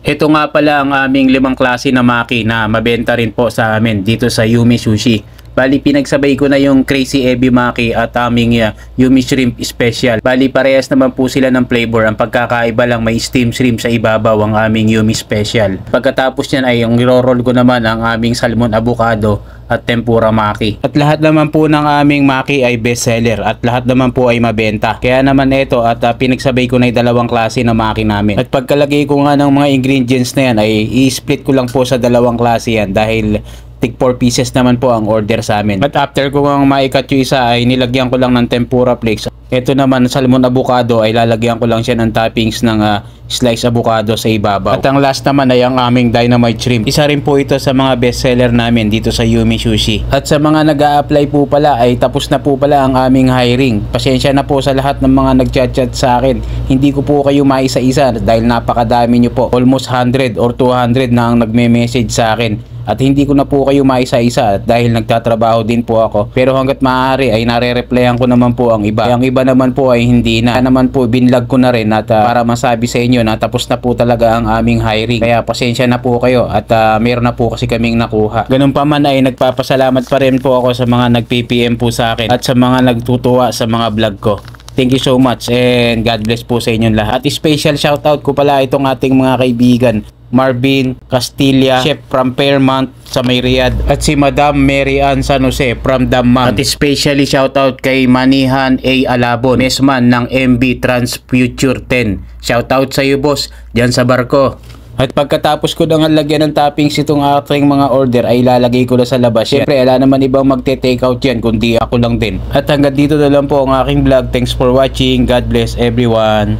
Ito nga pala ang aming 5 klase na maki na mabenta rin po sa amin dito sa Yumi Sushi. Bali, pinagsabay ko na yung Crazy Ebi Maki at aming Yumi Shrimp Special. Bali, parehas naman po sila ng flavor. Ang pagkakaiba lang, may steam shrimp sa ibabaw ang aming Yumi Special. Pagkatapos niyan ay yung roll ko naman ang aming Salmon Avocado at Tempura Maki. At lahat naman po ng aming Maki ay bestseller at lahat naman po ay mabenta. Kaya naman ito at pinagsabay ko na yung 2 klase na Maki namin. At pagkalagay ko nga ng mga ingredients na yan ay i-split ko lang po sa 2 klase yan dahil tig 4 pieces naman po ang order sa amin. But after ko ang maikat yung isa ay nilagyan ko lang ng tempura flakes. Ito naman salmon avocado ay lalagyan ko lang siya ng toppings ng slice avocado sa ibabaw. At ang last naman ay ang aming dynamite shrimp. Isa rin po ito sa mga bestseller namin dito sa Yumi Sushi. At sa mga nag-a-apply po pala ay tapos na po pala ang aming hiring. Pasensya na po sa lahat ng mga nag-chat sa akin. Hindi ko po kayo maisa-isa dahil napakadami nyo po. Almost 100 or 200 na ang nagme-message sa akin. At hindi ko na po kayo maisa-isa dahil nagtatrabaho din po ako. Pero hanggat maaari ay nare-replyan ko naman po ang iba. Ang iba naman po ay hindi na. Kaya naman po binlog ko na rin at para masabi sa inyo na tapos na po talaga ang aming hiring. Kaya pasensya na po kayo at meron na po kasi kaming nakuha. Ganun pa man ay nagpapasalamat pa rin po ako sa mga nag-PPM po sa akin at sa mga nagtutuwa sa mga vlog ko. Thank you so much and God bless po sa inyong lahat. At special shoutout ko pala itong ating mga kaibigan. Marvin Castilla, chef from Fairmont sa may Riyadh, at si Madam Mary Ann San Jose from Dammam. At especially shoutout kay Manihan A. Alabon, mesman ng MB Trans Future 10. Shoutout sa iyo boss, diyan sa barko. At pagkatapos ko nang lagyan ng toppings itong aking mga order ay ilalagay ko na sa labas. Siyempre ala naman ibang magte-take out yan kundi ako lang din. At hanggang dito na lang po ang aking vlog. Thanks for watching. God bless everyone.